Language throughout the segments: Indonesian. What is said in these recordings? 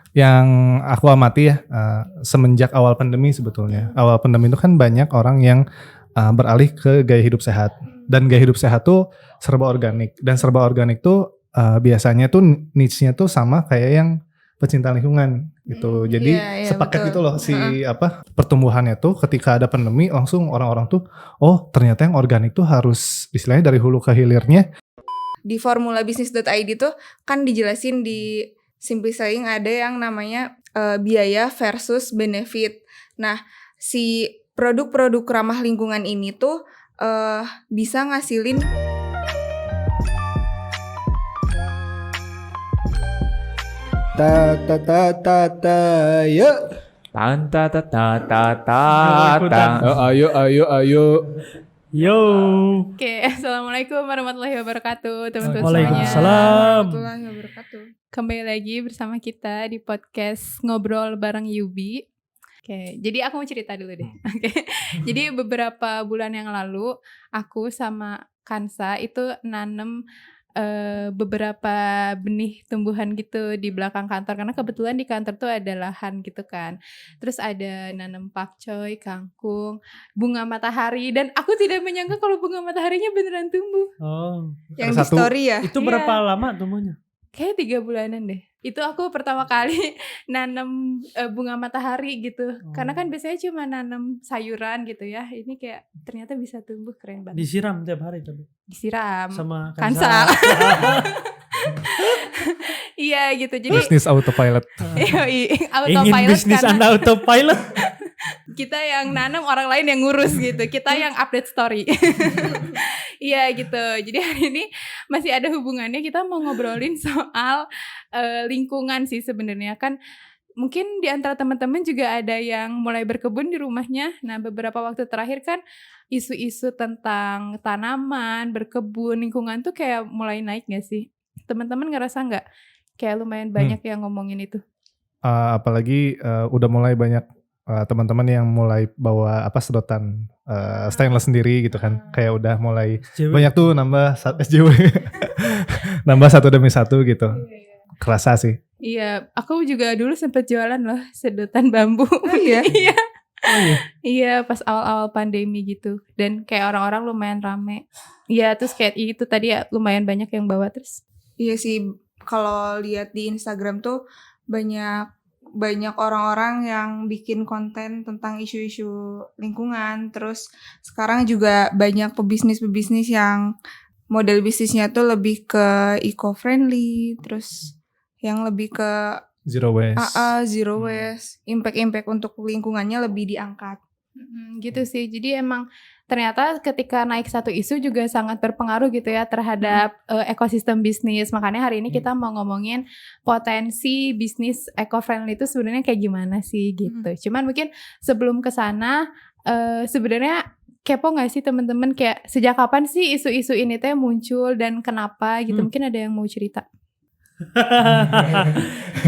Yang aku amati ya, semenjak awal pandemi sebetulnya. Awal pandemi itu kan banyak orang yang beralih ke gaya hidup sehat. Dan gaya hidup sehat tuh serba organik. Dan serba organik tuh biasanya tuh niche-nya tuh sama kayak yang pecinta lingkungan gitu. Jadi sepaket betul. gitu loh pertumbuhannya tuh ketika ada pandemi langsung orang-orang tuh ternyata yang organik tuh harus istilahnya dari hulu ke hilirnya. Di formulabisnis.id tuh kan dijelasin di Simplifying ada yang namanya biaya versus benefit. Nah, si produk-produk ramah lingkungan ini tuh bisa ngasilin yuk. Ayo. Yo. Oke, assalamualaikum warahmatullahi wabarakatuh, teman-teman semuanya. Waalaikumsalam. warahmatullahi wabarakatuh. Kembali lagi bersama kita di podcast Ngobrol Bareng Yubi. Oke, jadi aku mau cerita dulu deh. Oke, jadi beberapa bulan yang lalu aku sama Kansa itu nanem beberapa benih tumbuhan gitu di belakang kantor, karena kebetulan di kantor tuh ada lahan gitu kan. Terus ada nanam pakcoy, kangkung, bunga matahari, dan aku tidak menyangka kalau bunga mataharinya beneran tumbuh. Oh, Yang di story ya. itu berapa lama tumbuhnya? Kayak 3 bulanan deh. Itu aku pertama kali nanam bunga matahari gitu. Karena kan biasanya cuma nanam sayuran gitu ya. Ini kayak ternyata bisa tumbuh, keren banget. Disiram tiap hari tapi. Disiram Sama Kansa. Iya gitu. Jadi Bisnis autopilot. Ingin autopilot bisnis karena Anda autopilot. kita yang nanam, orang lain yang ngurus gitu. Kita yang update story. Iya gitu. Jadi hari ini masih ada hubungannya, kita mau ngobrolin soal lingkungan sih sebenarnya. Kan mungkin di antara teman-teman juga ada yang mulai berkebun di rumahnya. Nah, beberapa waktu terakhir kan isu-isu tentang tanaman, berkebun, lingkungan tuh kayak mulai naik gak sih? Teman-teman ngerasa gak? Kayak lumayan banyak yang ngomongin itu. Apalagi udah mulai banyak teman-teman yang mulai bawa sedotan stainless sendiri gitu kan. Kayak udah mulai banyak tuh nambah SJW. Nambah satu demi satu gitu. Kerasa sih. Iya, aku juga dulu sempet jualan loh sedotan bambu. Iya. Iya. Iya, pas awal-awal pandemi gitu. Dan kayak orang-orang lumayan rame. Iya, terus kayak itu tadi ya lumayan banyak yang bawa terus. Iya sih, kalau lihat di Instagram tuh banyak orang-orang yang bikin konten tentang isu-isu lingkungan. Terus sekarang juga banyak pebisnis yang model bisnisnya tuh lebih ke eco-friendly, terus yang lebih ke Zero waste. Zero waste, impact untuk lingkungannya lebih diangkat. Gitu sih. Jadi emang ternyata ketika naik satu isu juga sangat berpengaruh gitu ya terhadap ekosistem bisnis. Makanya hari ini kita mau ngomongin potensi bisnis eco-friendly itu sebenarnya kayak gimana sih gitu. Cuman mungkin sebelum ke sana sebenarnya kepo gak sih teman-teman, kayak sejak kapan sih isu-isu ini teh muncul dan kenapa gitu? Mungkin ada yang mau cerita.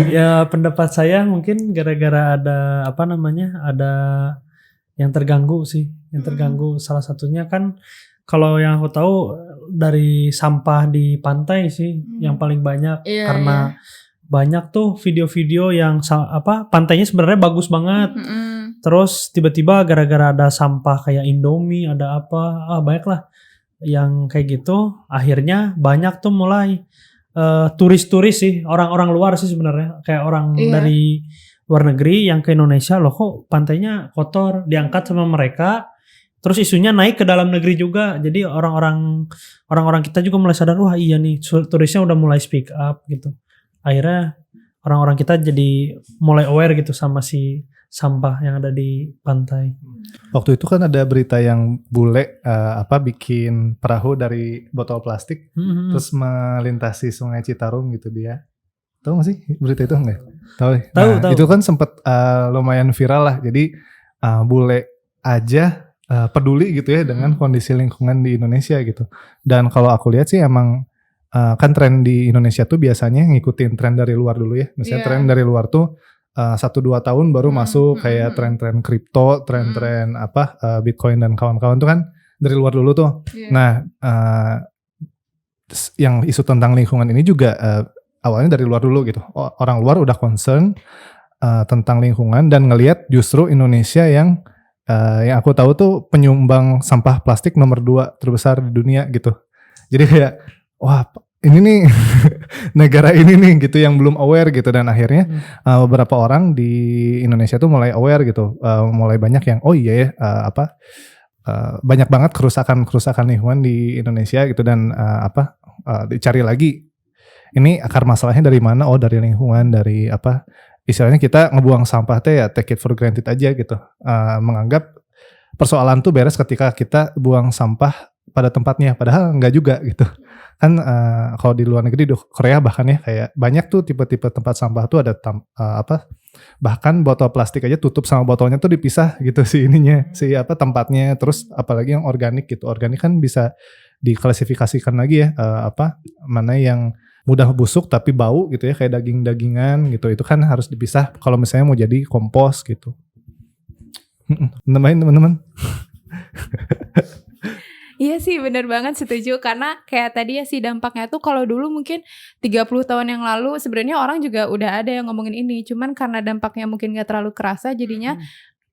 Ya pendapat saya mungkin gara-gara ada ada yang terganggu sih. Yang terganggu salah satunya kan kalau yang aku tahu dari sampah di pantai sih yang paling banyak. Karena banyak tuh video-video yang pantainya sebenarnya bagus banget. Terus tiba-tiba gara-gara ada sampah kayak Indomie, ada banyak lah yang kayak gitu. Akhirnya banyak tuh mulai turis-turis sih, orang-orang luar sih sebenarnya, kayak orang dari luar negeri yang ke Indonesia, loh kok pantainya kotor, diangkat sama mereka. Terus isunya naik ke dalam negeri juga. Jadi orang-orang kita juga mulai sadar, wah iya nih turisnya udah mulai speak up gitu. Akhirnya orang-orang kita jadi mulai aware gitu sama si sampah yang ada di pantai. Waktu itu kan ada berita yang bule bikin perahu dari botol plastik terus melintasi Sungai Citarum gitu dia. Tahu gak sih berita itu enggak? Tahu. Itu kan sempat lumayan viral lah. Jadi bule aja peduli gitu ya dengan kondisi lingkungan di Indonesia gitu. Dan kalau aku lihat sih emang kan tren di Indonesia tuh biasanya ngikutin tren dari luar dulu ya. Misalnya tren dari luar tuh 1-2 tahun baru masuk kayak tren-tren kripto, tren-tren Bitcoin dan kawan-kawan tuh kan dari luar dulu tuh. Nah, yang isu tentang lingkungan ini juga awalnya dari luar dulu gitu. Orang luar udah concern tentang lingkungan dan ngelihat justru Indonesia yang aku tahu tuh penyumbang sampah plastik nomor 2 terbesar di dunia gitu. Jadi kayak wah ini nih negara ini nih gitu yang belum aware gitu, dan akhirnya beberapa orang di Indonesia tuh mulai aware gitu, mulai banyak yang oh iya ya banyak banget kerusakan lingkungan di Indonesia gitu, dan dicari lagi ini akar masalahnya dari mana, oh dari lingkungan, dari istilahnya kita ngebuang sampah teh ya take it for granted aja gitu, menganggap persoalan tuh beres ketika kita buang sampah pada tempatnya, padahal enggak juga gitu kan. Kalau di luar negeri, di Korea bahkan ya, kayak banyak tuh tipe-tipe tempat sampah tuh ada bahkan botol plastik aja tutup sama botolnya tuh dipisah gitu si ininya, si tempatnya. Terus apalagi yang organik gitu, organik kan bisa diklasifikasikan lagi ya, mana yang mudah busuk tapi bau gitu ya, kayak daging-dagingan gitu, itu kan harus dipisah kalau misalnya mau jadi kompos gitu. Nambahin teman-teman. Iya sih, bener banget, setuju. Karena kayak tadi ya sih, dampaknya tuh kalau dulu mungkin 30 tahun yang lalu sebenarnya orang juga udah ada yang ngomongin ini, cuman karena dampaknya mungkin gak terlalu kerasa, jadinya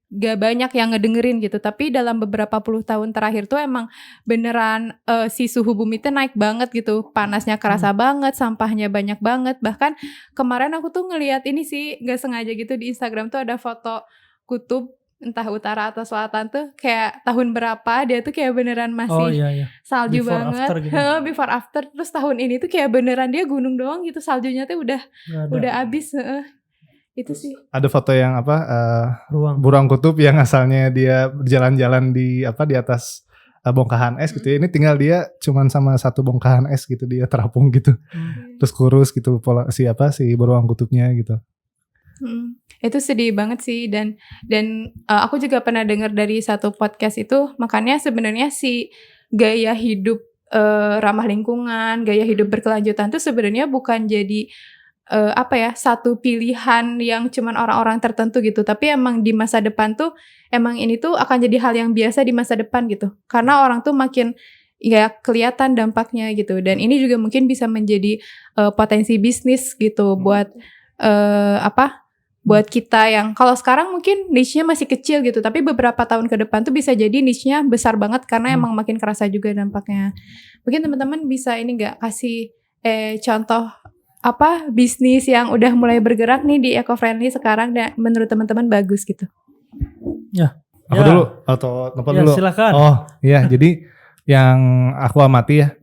gak banyak yang ngedengerin gitu. Tapi dalam beberapa puluh tahun terakhir tuh emang beneran si suhu bumi tuh naik banget gitu, panasnya kerasa banget, sampahnya banyak banget. Bahkan kemarin aku tuh ngelihat ini sih, gak sengaja gitu di Instagram tuh ada foto kutub, entah utara atau selatan tuh kayak tahun berapa dia tuh kayak beneran masih salju Before banget, after gitu. Before after. Terus tahun ini tuh kayak beneran dia gunung doang gitu, saljunya tuh udah habis. Itu sih ada foto yang burung kutub yang asalnya dia berjalan-jalan di atas bongkahan es gitu ya, ini tinggal dia cuman sama satu bongkahan es gitu, dia terapung gitu, terus kurus gitu pola si burung kutubnya gitu. Itu sedih banget sih, dan aku juga pernah dengar dari satu podcast itu, makanya sebenarnya si gaya hidup ramah lingkungan, gaya hidup berkelanjutan tuh sebenarnya bukan jadi satu pilihan yang cuman orang-orang tertentu gitu, tapi emang di masa depan tuh emang ini tuh akan jadi hal yang biasa di masa depan gitu, karena orang tuh makin ya kelihatan dampaknya gitu, dan ini juga mungkin bisa menjadi potensi bisnis gitu buat buat kita yang kalau sekarang mungkin niche-nya masih kecil gitu, tapi beberapa tahun ke depan tuh bisa jadi niche-nya besar banget karena emang makin kerasa juga dampaknya. Mungkin teman-teman bisa ini nggak kasih contoh bisnis yang udah mulai bergerak nih di eco-friendly sekarang dan menurut teman-teman bagus gitu. Aku dulu atau tempat dulu? Silakan. Oh iya, jadi yang aku amati ya,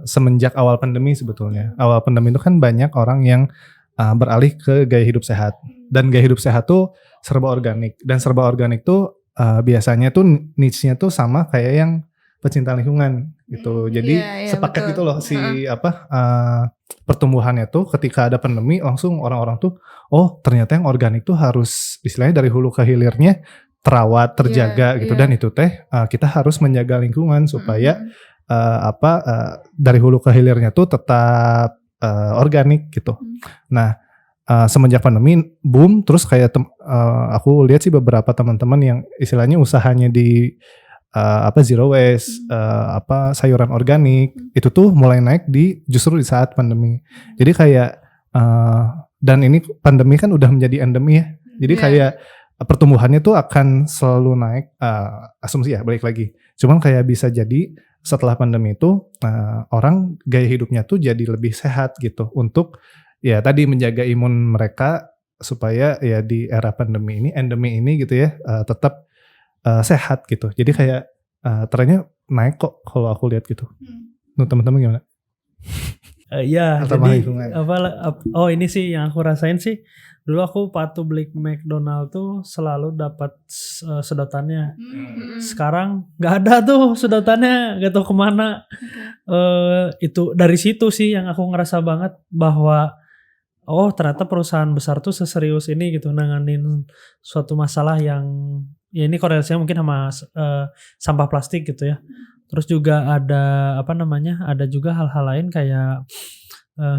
semenjak awal pandemi sebetulnya. Awal pandemi itu kan banyak orang yang beralih ke gaya hidup sehat. Dan gaya hidup sehat tuh serba organik. Dan serba organik tuh biasanya tuh niche-nya tuh sama kayak yang pecinta lingkungan gitu. Jadi sepaket betul. Gitu loh si pertumbuhannya tuh ketika ada pandemi langsung orang-orang tuh oh ternyata yang organik tuh harus istilahnya dari hulu ke hilirnya terawat, terjaga gitu. Dan itu kita harus menjaga lingkungan supaya dari hulu ke hilirnya tuh tetap organik gitu. Nah, semenjak pandemi boom, terus kayak aku lihat sih beberapa teman-teman yang istilahnya usahanya di zero waste, sayuran organik itu tuh mulai naik justru di saat pandemi. Jadi kayak dan ini pandemi kan udah menjadi endemi ya. Jadi kayak pertumbuhannya tuh akan selalu naik, asumsi ya, balik lagi. Cuman kayak bisa jadi setelah pandemi itu orang gaya hidupnya tuh jadi lebih sehat gitu untuk ya tadi menjaga imun mereka supaya ya di era pandemi ini, endemi ini gitu ya, tetap sehat gitu. Jadi kayak trennya naik kok kalau aku lihat gitu. Menurut teman-teman gimana? Iya, jadi ini sih yang aku rasain sih. Dulu aku patuh beli McDonald tuh selalu dapat sedotannya. Sekarang nggak ada tuh sedotannya, nggak tahu kemana. Itu dari situ sih yang aku ngerasa banget bahwa oh ternyata perusahaan besar tuh seserius ini gitu nanganin suatu masalah yang ya ini korelasinya mungkin sama sampah plastik gitu ya. Terus juga ada ada juga hal-hal lain kayak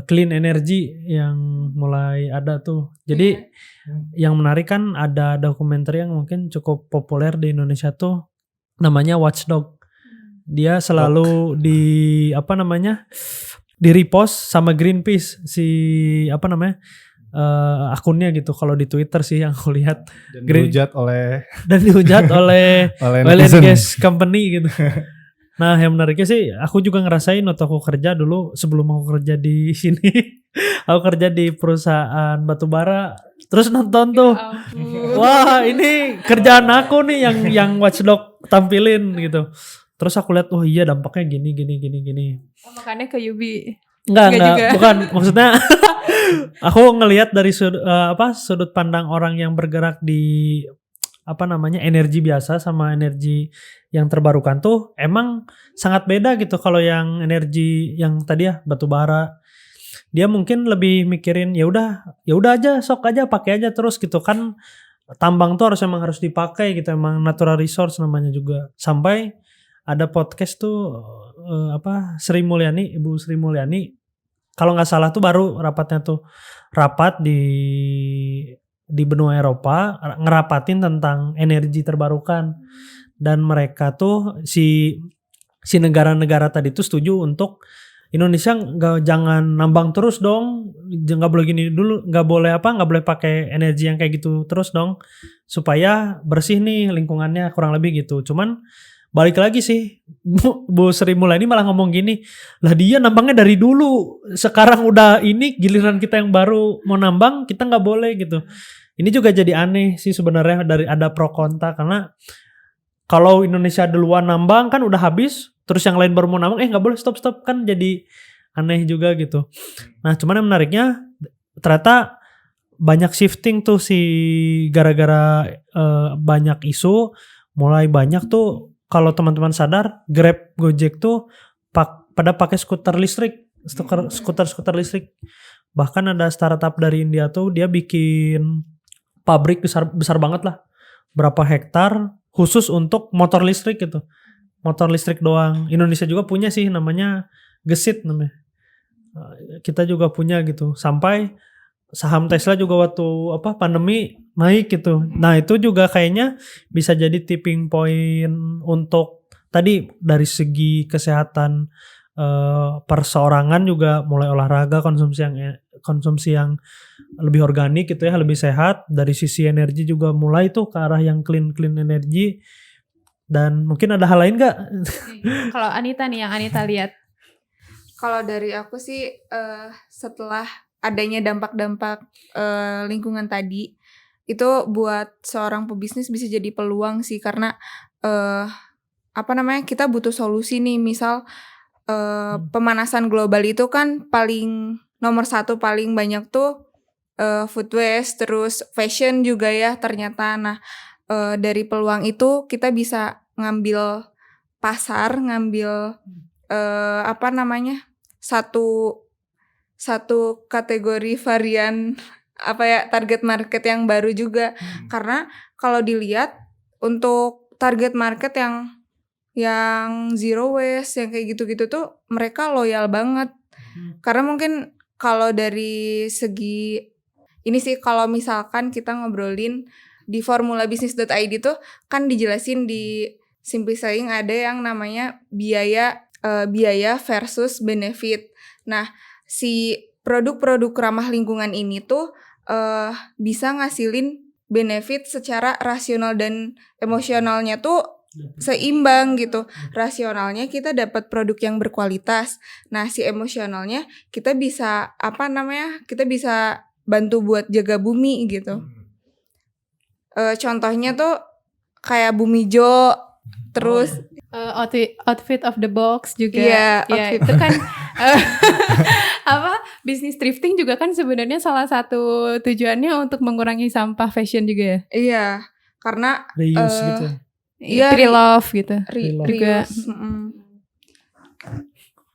clean energy yang mulai ada tuh. Jadi yang menarik kan ada dokumenter yang mungkin cukup populer di Indonesia tuh namanya Watchdog. Dia selalu di di repost sama Greenpeace si apa namanya akunnya gitu kalau di Twitter sih yang aku lihat Dan dihujat oleh oleh oleh oil and netizen. gas company gitu. Nah yang menariknya sih aku juga ngerasain waktu aku kerja dulu sebelum aku kerja di sini aku kerja di perusahaan batubara terus nonton tuh Ya ampun. wah ini kerjaan aku nih yang Watchdog tampilin gitu. Terus aku lihat, oh iya dampaknya gini. Makanya ke Yubi. Enggak, juga. bukan. Maksudnya aku ngelihat dari sudut pandang orang yang bergerak di apa namanya energi biasa sama energi yang terbarukan tuh emang sangat beda gitu. Kalau yang energi yang tadi ya batu bara, dia mungkin lebih mikirin ya udah aja sok aja pakai aja terus gitu kan. Tambang tuh emang harus dipakai gitu, emang natural resource namanya juga. Sampai ada podcast tuh Ibu Sri Mulyani kalau nggak salah tuh baru rapatnya tuh rapat di benua Eropa ngerapatin tentang energi terbarukan dan mereka tuh si negara-negara tadi tuh setuju untuk Indonesia jangan nambang terus dong, nggak boleh gini dulu, nggak boleh pakai energi yang kayak gitu terus dong supaya bersih nih lingkungannya kurang lebih gitu. Cuman balik lagi sih Bu Sri Mulyani malah ngomong gini, lah dia nambangnya dari dulu, sekarang udah ini giliran kita yang baru mau nambang kita nggak boleh gitu. Ini juga jadi aneh sih sebenarnya dari ada pro kontra karena kalau Indonesia duluan nambang kan udah habis, terus yang lain baru mau nambang nggak boleh stop kan jadi aneh juga gitu. Nah cuman yang menariknya ternyata banyak shifting tuh gara-gara banyak isu mulai banyak tuh. Kalau teman-teman sadar, Grab, Gojek tuh pada pakai skuter listrik. Listrik. Bahkan ada startup dari India tuh dia bikin pabrik besar banget lah. Berapa hektar khusus untuk motor listrik gitu. Motor listrik doang. Indonesia juga punya sih namanya Gesit namanya. Kita juga punya gitu. Sampai saham Tesla juga waktu pandemi naik gitu. Nah itu juga kayaknya bisa jadi tipping point untuk tadi dari segi kesehatan perseorangan juga mulai olahraga konsumsi yang lebih organik gitu ya, lebih sehat. Dari sisi energi juga mulai tuh ke arah yang clean energi. Dan mungkin ada hal lain nggak? Kalau Anita nih yang Anita lihat. Kalau dari aku sih setelah adanya dampak-dampak lingkungan tadi itu buat seorang pebisnis bisa jadi peluang sih karena kita butuh solusi nih. Misal pemanasan global itu kan nomor 1 paling banyak tuh food waste, terus fashion juga ya ternyata. Nah dari peluang itu kita bisa ngambil pasar, ngambil satu kategori varian target market yang baru juga. Karena kalau dilihat untuk target market yang zero waste yang kayak gitu-gitu tuh mereka loyal banget. Karena mungkin kalau dari segi ini sih, kalau misalkan kita ngobrolin di formulabisnis.id tuh kan dijelasin di simplifying ada yang namanya biaya versus benefit. Nah, si produk-produk ramah lingkungan ini tuh bisa ngasilin benefit secara rasional dan emosionalnya tuh seimbang gitu. Rasionalnya kita dapat produk yang berkualitas. Nah, si emosionalnya kita bisa kita bisa bantu buat jaga bumi gitu. Contohnya tuh kayak Bumijo, terus outfit of the box juga. Iya, ya, itu kan bisnis thrifting juga kan sebenarnya salah satu tujuannya untuk mengurangi sampah fashion juga ya. Iya, karena Reuse gitu. Iya, pre-love gitu. Juga.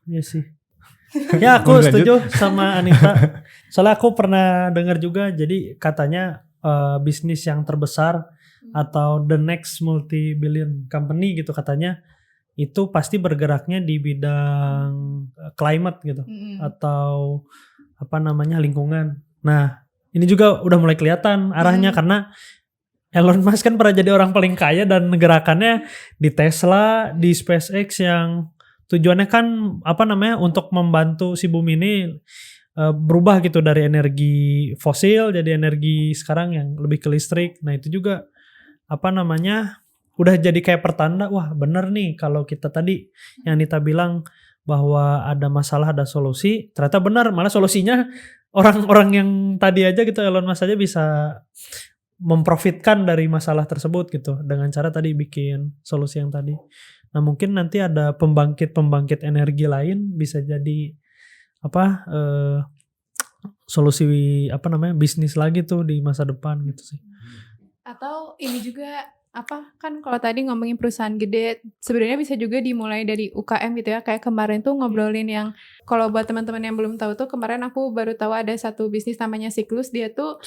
Iya sih. Ya aku setuju sama Anita. Soalnya aku pernah dengar juga, jadi katanya bisnis yang terbesar atau the next multi-billion company gitu katanya itu pasti bergeraknya di bidang climate gitu atau lingkungan. Nah ini juga udah mulai kelihatan arahnya karena Elon Musk kan pernah jadi orang paling kaya dan gerakannya di Tesla, di SpaceX yang tujuannya kan untuk membantu si bumi ini berubah gitu dari energi fosil jadi energi sekarang yang lebih ke listrik. Nah itu juga udah jadi kayak pertanda, wah bener nih kalau kita tadi yang Nita bilang bahwa ada masalah ada solusi, ternyata benar, malah solusinya orang-orang yang tadi aja gitu, Elon Musk aja bisa memprofitkan dari masalah tersebut gitu dengan cara tadi bikin solusi yang tadi. Nah mungkin nanti ada pembangkit energi lain bisa jadi solusi bisnis lagi tuh di masa depan gitu sih. Atau ini juga kan kalau tadi ngomongin perusahaan gede sebenarnya bisa juga dimulai dari UKM gitu ya. Kayak kemarin tuh ngobrolin yang kalau buat teman-teman yang belum tahu tuh, kemarin aku baru tahu ada satu bisnis namanya Siklus. Dia tuh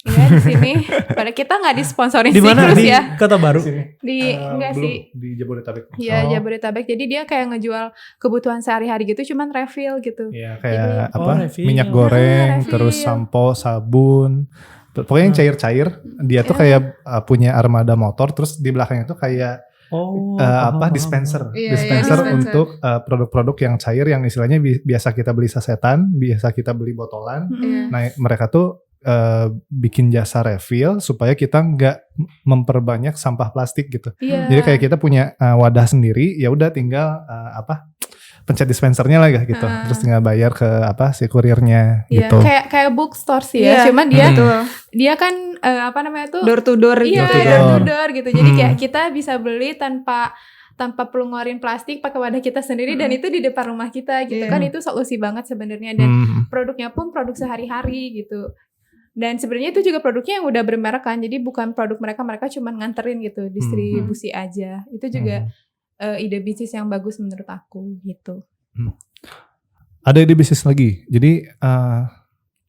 Iya di sini. Padahal kita nggak disponsorin Siklus ya. Di Kota Baru. Enggak sih. Di Jabodetabek. Iya Jabodetabek. Jadi dia kayak ngejual kebutuhan sehari-hari gitu, cuman refill gitu. Iya kayak refill. minyak goreng, refill. terus sampo, sabun. Pokoknya yang cair-cair. Dia tuh kayak punya armada motor, terus di belakangnya tuh kayak dispenser. Dispenser untuk produk-produk yang cair yang istilahnya biasa kita beli sasetan, biasa kita beli botolan. Nah mereka tuh bikin jasa refill supaya kita nggak memperbanyak sampah plastik gitu. Jadi kayak kita punya wadah sendiri, ya udah tinggal pencet dispensernya lah gitu. Terus tinggal bayar ke si kurirnya gitu. Kayak bookstore sih ya. Cuman dia kan door to door gitu. Iya, door to door gitu. Jadi kayak kita bisa beli tanpa perlu ngeluarin plastik, pakai wadah kita sendiri dan itu di depan rumah kita gitu kan. Itu solusi banget sebenarnya, dan produknya pun produk sehari-hari gitu. Dan sebenarnya itu juga produknya yang udah bermerek kan, jadi bukan produk mereka cuma nganterin gitu, distribusi aja. Itu juga ide bisnis yang bagus menurut aku gitu. Ada ide bisnis lagi, jadi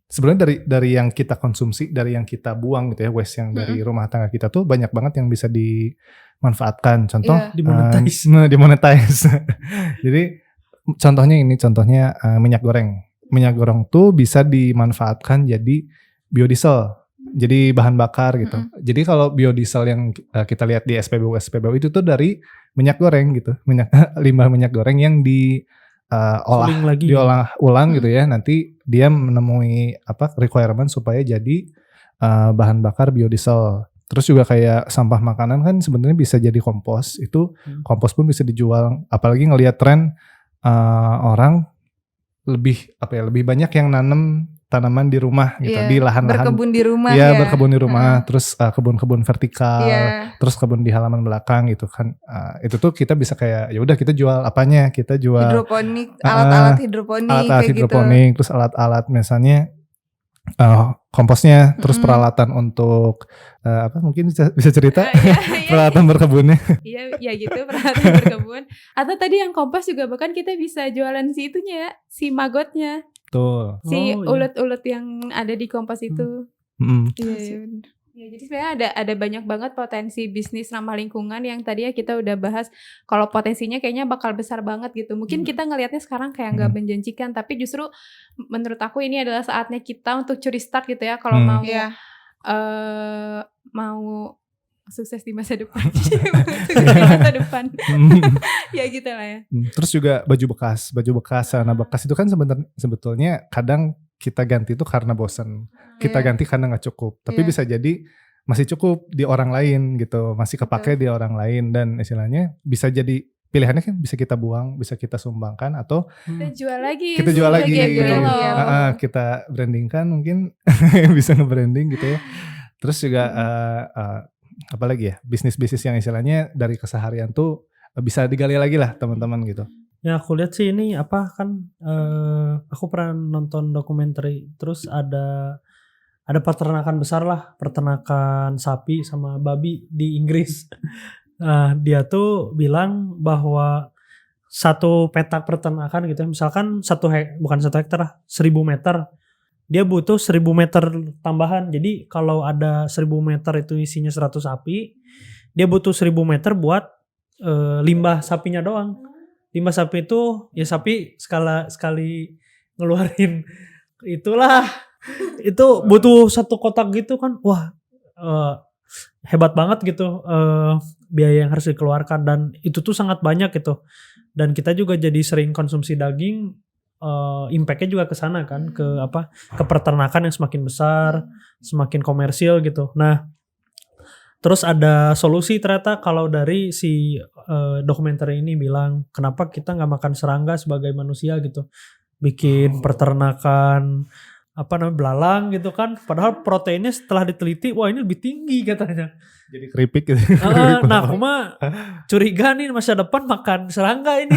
sebenarnya dari yang kita konsumsi, dari yang kita buang gitu ya, waste yang dari rumah tangga kita tuh banyak banget yang bisa dimanfaatkan. Contoh dimonetize. Jadi contohnya minyak goreng. Minyak goreng tuh bisa dimanfaatkan jadi biodiesel, jadi bahan bakar gitu. Jadi kalau biodiesel yang kita lihat di SPBU itu tuh dari minyak goreng gitu, limbah minyak goreng yang diolah ulang gitu ya. Nanti dia menemui requirement supaya jadi bahan bakar biodiesel. Terus juga kayak sampah makanan kan sebenarnya bisa jadi kompos. Itu kompos pun bisa dijual. Apalagi ngelihat tren orang lebih banyak yang nanam tanaman di rumah gitu, di lahan-lahan, berkebun di rumah berkebun di rumah, terus kebun-kebun vertikal, terus kebun di halaman belakang gitu kan. Itu tuh kita bisa kayak ya udah kita jual apanya, kita jual hidroponik, alat-alat hidroponik, terus alat-alat misalnya komposnya, terus peralatan untuk mungkin bisa cerita peralatan berkebunnya. Iya gitu, peralatan berkebun. Atau tadi yang kompos juga bahkan kita bisa jualan si itunya, si magotnya. Tuh. Si ulet-ulet yang ada di kompos itu. Iya. Ya, jadi sebenarnya ada banyak banget potensi bisnis ramah lingkungan yang tadi ya kita udah bahas. Kalau potensinya kayaknya bakal besar banget gitu. Mungkin kita ngelihatnya sekarang kayak nggak menjanjikan, tapi justru menurut aku ini adalah saatnya kita untuk curi start gitu ya. Kalau mau sukses di masa depan. Ya gitu lah ya. Terus juga baju bekas, celana bekas itu kan sebetulnya kadang kita ganti itu karena bosan, kita ganti karena nggak cukup, tapi bisa jadi masih cukup di orang lain gitu, masih kepake di orang lain, dan istilahnya bisa jadi pilihannya kan bisa kita buang, bisa kita sumbangkan, atau kita jual lagi gitu. Kita brandingkan mungkin bisa nge-branding gitu ya. Terus juga apalagi ya, bisnis-bisnis yang istilahnya dari keseharian tuh bisa digali lagi lah teman-teman gitu. Ya aku lihat sih ini aku pernah nonton dokumenter, terus ada peternakan besar lah, peternakan sapi sama babi di Inggris. Nah, dia tuh bilang bahwa satu petak peternakan gitu, misalkan bukan 1 hektar lah, 1000 meter, dia butuh 1000 meter tambahan. Jadi kalau ada 1000 meter itu isinya 100 sapi, dia butuh 1000 meter buat limbah sapinya doang. Limbah sapi itu ya sapi sekali ngeluarin itulah, itu butuh 1 kotak gitu kan. Wah hebat banget gitu biaya yang harus dikeluarkan, dan itu tuh sangat banyak gitu. dan kita juga jadi sering konsumsi daging, impact-nya juga ke sana kan, ke peternakan yang semakin besar, semakin komersil gitu. Nah, terus ada solusi ternyata kalau dari si dokumenter ini bilang kenapa kita nggak makan serangga sebagai manusia gitu, bikin peternakan belalang gitu kan, padahal proteinnya setelah diteliti wah ini lebih tinggi katanya. Jadi keripik gitu. Nah aku mah curiga nih masa depan makan serangga ini.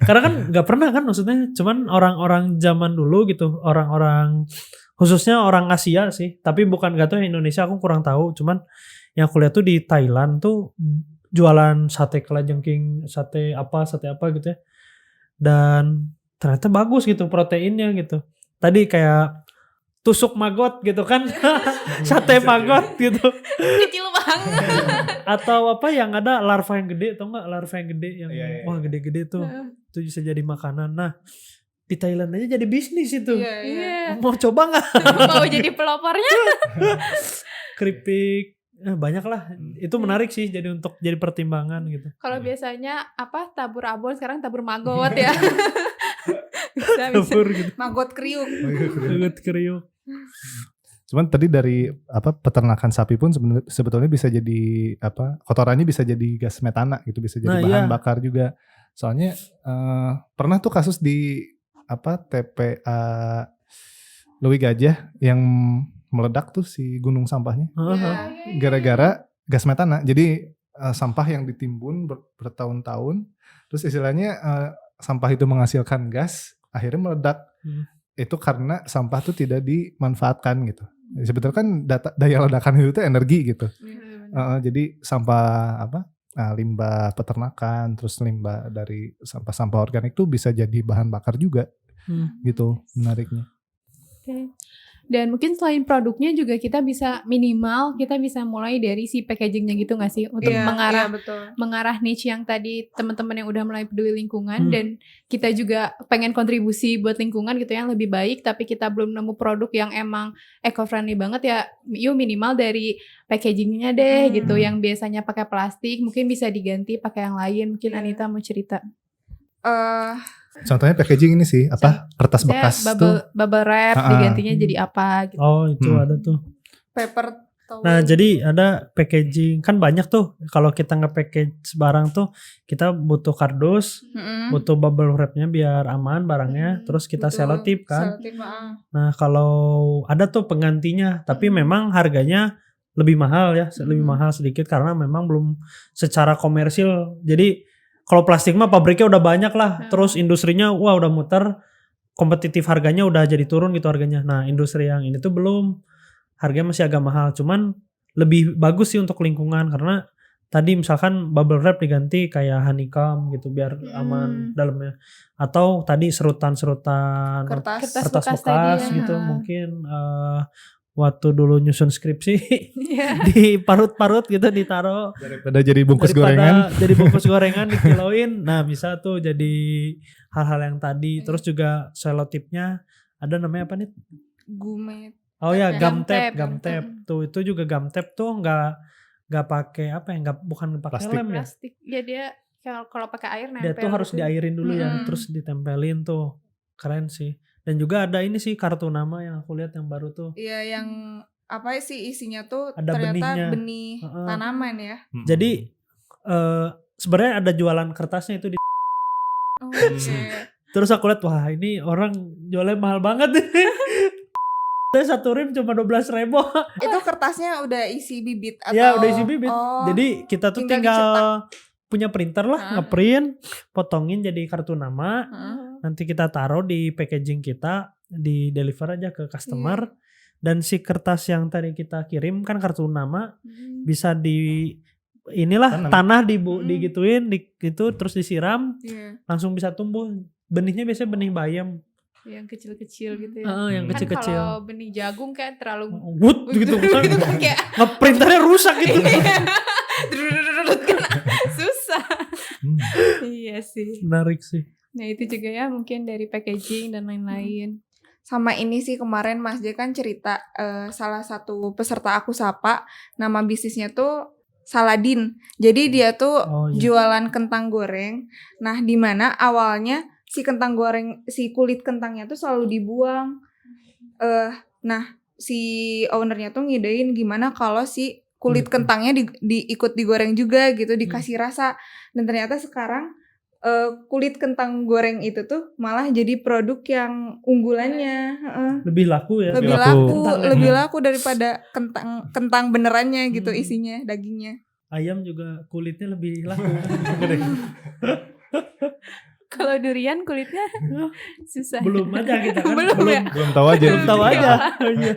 Karena kan nggak pernah kan, maksudnya cuman orang-orang zaman dulu gitu, orang-orang khususnya orang Asia sih, tapi bukan gak tau Indonesia aku kurang tahu, cuman yang aku lihat tuh di Thailand tuh jualan sate kalajengking, sate apa gitu ya, dan ternyata bagus gitu proteinnya gitu. Tadi kayak tusuk maggot gitu kan, sate maggot gitu. Kecil banget. Atau yang ada larva yang gede, tau nggak larva yang gede yang wah gede-gede tuh, itu bisa jadi makanan. Nah di Thailand aja jadi bisnis itu. Iya. Mau coba nggak? Mau jadi pelopornya? Keripik, banyak lah. Itu menarik sih, jadi untuk jadi pertimbangan gitu. Kalau biasanya tabur abon, sekarang tabur maggot ya. bisa. Tabur gitu. Maggot kriuk. Maggot kriuk. Cuman tadi dari peternakan sapi pun sebetulnya bisa jadi kotorannya bisa jadi gas metana gitu, bisa jadi bahan bakar juga. Soalnya pernah tuh kasus di TPA Lewi Gajah yang meledak tuh si gunung sampahnya gara-gara gas metana. Jadi sampah yang ditimbun bertahun-tahun, terus istilahnya sampah itu menghasilkan gas, akhirnya meledak. Itu karena sampah tuh tidak dimanfaatkan gitu. Sebetulnya kan daya ledakan itu tuh energi gitu. Jadi sampah limbah peternakan, terus limbah dari sampah-sampah organik tuh bisa jadi bahan bakar juga. Gitu menariknya. Okay. Dan mungkin selain produknya juga kita bisa mulai dari si packagingnya gitu nggak sih, untuk mengarah niche yang tadi teman-teman yang udah mulai peduli lingkungan, dan kita juga pengen kontribusi buat lingkungan gitu yang lebih baik, tapi kita belum nemu produk yang emang eco-friendly banget ya, yuk minimal dari packagingnya deh gitu, yang biasanya pakai plastik mungkin bisa diganti pakai yang lain. Mungkin Anita mau cerita. Contohnya packaging ini sih kertas bekas bubble wrap digantinya jadi apa gitu. Oh itu ada tuh Paper towel. Nah jadi ada packaging, kan banyak tuh kalau kita nge-package barang tuh kita butuh kardus, butuh bubble wrapnya biar aman barangnya, terus kita selotip kan. Nah kalau ada tuh penggantinya, tapi memang harganya lebih mahal ya, lebih mahal sedikit karena memang belum secara komersil. Jadi kalau plastik mah pabriknya udah banyak lah, terus industrinya udah muter, kompetitif harganya udah jadi turun gitu harganya. Nah industri yang ini tuh belum, harganya masih agak mahal, cuman lebih bagus sih untuk lingkungan karena tadi misalkan bubble wrap diganti kayak honeycomb gitu biar aman dalamnya, atau tadi serutan kertas bekas gitu mungkin waktu dulu nyusun skripsi di parut-parut gitu ditaruh daripada jadi bungkus gorengan dikiloin. Nah bisa tuh jadi hal-hal yang tadi. Terus juga selotipnya ada namanya apa nih? Gumet. Oh ya gum tape. Tuh itu juga gum tape tuh nggak pakai bukan pakai lem ya. Plastik ya, dia kalau pakai air nempel. Dia tuh harus diairin dulu ya, terus ditempelin tuh. Keren sih. Dan juga ada ini sih kartu nama yang aku lihat yang baru tuh. Iya yang isinya tuh ada ternyata benih tanaman ya. Jadi sebenarnya ada jualan kertasnya itu di. Terus aku lihat wah ini orang jualnya mahal banget. Satu rim cuma 12.000. Itu kertasnya udah isi bibit atau? Ya udah isi bibit. Jadi kita tuh tinggal punya printer lah, ngeprint, potongin jadi kartu nama. Nanti kita taruh di packaging kita, di deliver aja ke customer. Dan si kertas yang tadi kita kirim kan kartu nama, bisa tanah digituin, gitu terus disiram, langsung bisa tumbuh. Benihnya biasanya benih bayam. Yang kecil-kecil gitu ya. Yang kecil-kecil. Kalau benih jagung kan terlalu gitu kan. Kayak ngeprinternya rusak gitu. Susah. Iya sih. Menarik sih. Nah itu juga ya mungkin dari packaging dan lain-lain. Sama ini sih kemarin Mas J kan cerita salah satu peserta Aku Sapa, nama bisnisnya tuh Saladin. Jadi dia tuh Oh iya. jualan kentang goreng. Nah, di mana awalnya si kulit kentangnya tuh selalu dibuang. Nah, si ownernya tuh ngidein gimana kalau si kulit kentangnya ikut digoreng juga gitu, dikasih rasa. Dan ternyata sekarang kulit kentang goreng itu tuh malah jadi produk yang unggulannya. Lebih laku ya. Lebih laku. laku, lebih laku daripada kentang benerannya gitu, isinya dagingnya. Ayam juga kulitnya lebih laku. Kalau durian kulitnya susah. Belum aja kita kan. Belum ya? Belum tahu aja. Belum tahu aja. Iya.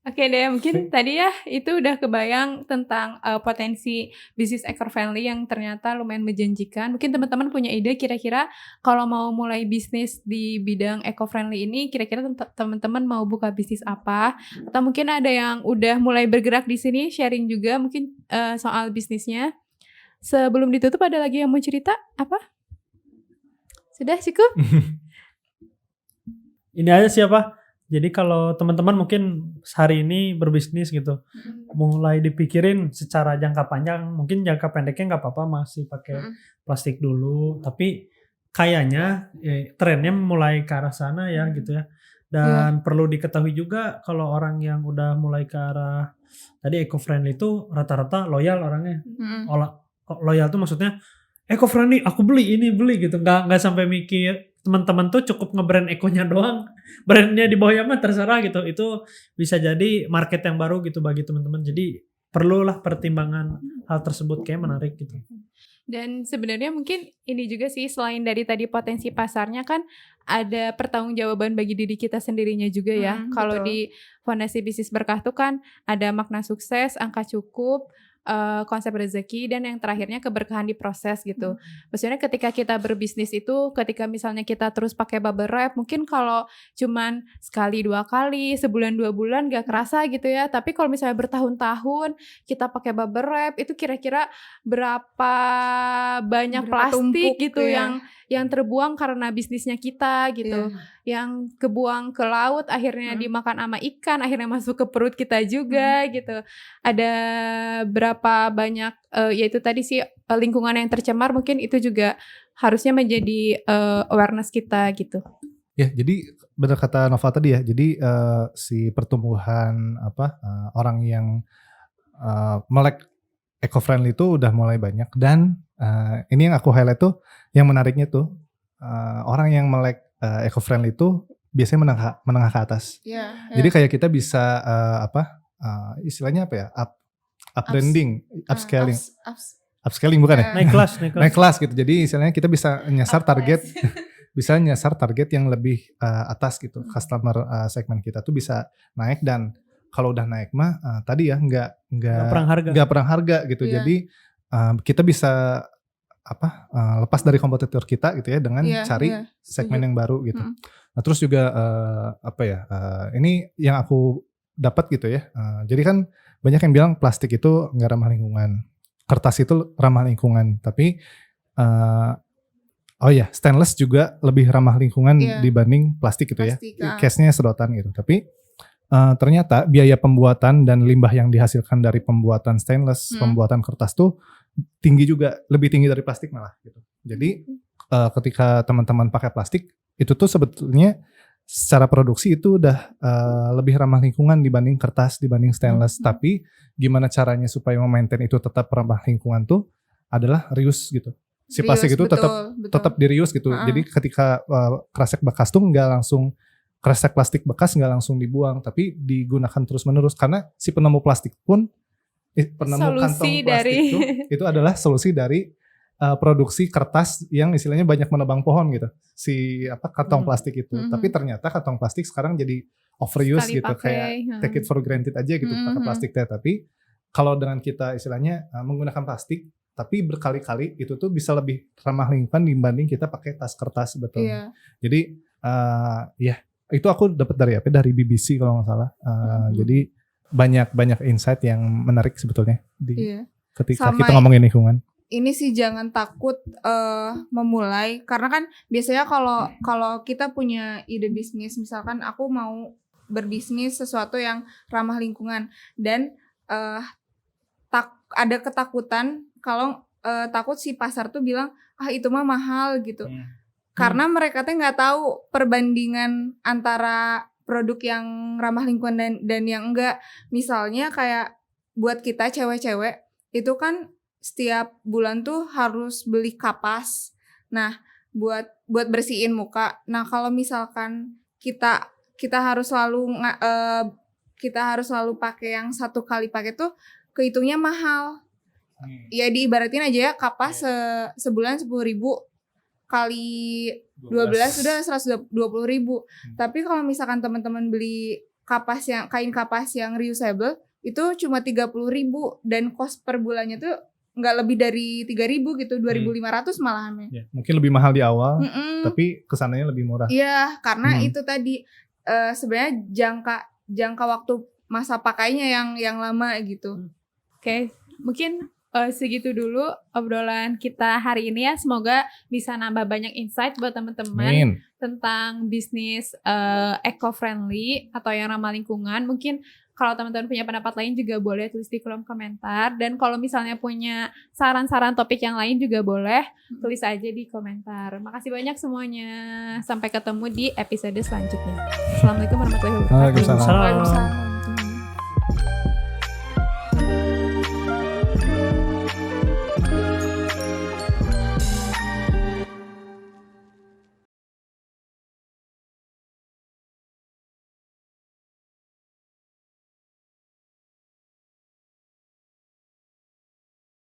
Oke deh, mungkin tadi ya itu udah kebayang tentang potensi bisnis eco-friendly yang ternyata lumayan menjanjikan. Mungkin teman-teman punya ide kira-kira kalau mau mulai bisnis di bidang eco-friendly ini, kira-kira teman-teman mau buka bisnis apa? Atau mungkin ada yang udah mulai bergerak di sini, sharing juga mungkin soal bisnisnya. Sebelum ditutup ada lagi yang mau cerita? Apa? Sudah cukup? Ini aja siapa? Jadi kalau teman-teman mungkin hari ini berbisnis gitu, mulai dipikirin secara jangka panjang, mungkin jangka pendeknya nggak apa-apa masih pakai plastik dulu, tapi kayaknya trennya mulai ke arah sana ya gitu ya. Dan perlu diketahui juga kalau orang yang udah mulai ke arah tadi eco-friendly itu rata-rata loyal orangnya. Loyal tuh maksudnya eco-friendly, aku beli gitu, nggak sampai mikir. Teman-teman tuh cukup nge-brand ekonya doang, brandnya di bawahnya mah terserah gitu. Itu bisa jadi market yang baru gitu bagi teman-teman. Jadi perlulah pertimbangan hal tersebut, kayak menarik gitu. Dan sebenarnya mungkin ini juga sih, selain dari tadi potensi pasarnya kan ada pertanggungjawaban bagi diri kita sendirinya juga ya. Kalau di Fondasi Bisnis Berkah tuh kan ada makna sukses, angka cukup, konsep rezeki, dan yang terakhirnya keberkahan di proses gitu. Maksudnya ketika kita berbisnis itu, ketika misalnya kita terus pakai bubble wrap, mungkin kalau cuman sekali 2 kali, sebulan 2 bulan gak kerasa gitu ya. Tapi kalau misalnya bertahun-tahun kita pakai bubble wrap, itu kira-kira berapa banyak plastik gitu ya, yang terbuang karena bisnisnya kita gitu. Yang kebuang ke laut, akhirnya dimakan sama ikan, akhirnya masuk ke perut kita juga gitu. Ada berapa banyak yaitu tadi sih lingkungan yang tercemar, mungkin itu juga harusnya menjadi awareness kita gitu. Ya, jadi benar kata Nova tadi ya. Jadi si pertumbuhan orang yang melek eco-friendly itu udah mulai banyak, dan ini yang aku highlight tuh, yang menariknya tuh orang yang melek eco-friendly itu biasanya menengah ke atas. Jadi kayak kita bisa istilahnya apa ya? Upbranding, upscaling. Upscaling bukan ya? Naik kelas gitu. Jadi istilahnya kita bisa nyasar target yang lebih atas gitu. Customer segmen kita tuh bisa naik, dan kalau udah naik mah tadi ya nggak perang harga gitu. Jadi kita bisa lepas dari kompetitor kita gitu ya, dengan cari segmen yang baru gitu. Nah terus juga ini yang aku dapat gitu ya. Jadi kan banyak yang bilang plastik itu nggak ramah lingkungan, kertas itu ramah lingkungan, tapi stainless juga lebih ramah lingkungan dibanding plastik gitu ya. Case-nya sedotan gitu. Tapi ternyata biaya pembuatan dan limbah yang dihasilkan dari pembuatan stainless, pembuatan kertas tuh tinggi juga, lebih tinggi dari plastik malah gitu. Jadi ketika teman-teman pakai plastik, itu tuh sebetulnya secara produksi itu udah lebih ramah lingkungan dibanding kertas, dibanding stainless. Tapi gimana caranya supaya memaintain itu tetap ramah lingkungan tuh adalah reuse gitu. Si plastik itu tetap di reuse gitu. Jadi ketika kresek bekas tuh kresek plastik bekas nggak langsung dibuang, tapi digunakan terus menerus, karena si penemu plastik pun penemu kantong plastik itu adalah solusi dari produksi kertas yang istilahnya banyak menebang pohon gitu, si kantong plastik itu. Tapi ternyata kantong plastik sekarang jadi overuse sekali gitu, kayak take it for granted aja gitu pakai plastiknya. Tapi kalau dengan kita istilahnya menggunakan plastik tapi berkali-kali, itu tuh bisa lebih ramah lingkungan dibanding kita pakai tas kertas sebetulnya. Jadi itu aku dapat dari BBC kalau nggak salah. Jadi banyak insight yang menarik sebetulnya ketika kita ngomongin lingkungan. Ini sih jangan takut memulai, karena kan biasanya kalau kita punya ide bisnis, misalkan aku mau berbisnis sesuatu yang ramah lingkungan, dan ada ketakutan kalau takut si pasar tuh bilang itu mah mahal gitu. Karena mereka tuh nggak tahu perbandingan antara produk yang ramah lingkungan dan yang enggak. Misalnya kayak buat kita cewek-cewek itu kan setiap bulan tuh harus beli kapas. Nah, buat bersihin muka. Nah, kalau misalkan kita harus selalu pakai yang satu kali pakai tuh kehitungnya mahal. Ya diibaratin aja ya kapas sebulan 10.000 kali 12 sudah 120.000. Tapi kalau misalkan teman-teman beli kain kapas yang reusable itu cuma 30.000 dan cost per bulannya tuh nggak lebih dari 3.000 gitu, 2.500 malahan. Ya, mungkin lebih mahal di awal, tapi kesananya lebih murah. Iya, karena itu tadi sebenarnya jangka waktu masa pakainya yang lama gitu. Oke, mungkin segitu dulu obrolan kita hari ini ya. Semoga bisa nambah banyak insight buat teman-teman tentang bisnis eco-friendly atau yang ramah lingkungan. Mungkin kalau teman-teman punya pendapat lain juga boleh tulis di kolom komentar. Dan kalau misalnya punya saran-saran topik yang lain juga boleh tulis aja di komentar. Makasih banyak semuanya. Sampai ketemu di episode selanjutnya. Assalamualaikum warahmatullahi wabarakatuh. Waalaikumsalam. Waalaikumsalam.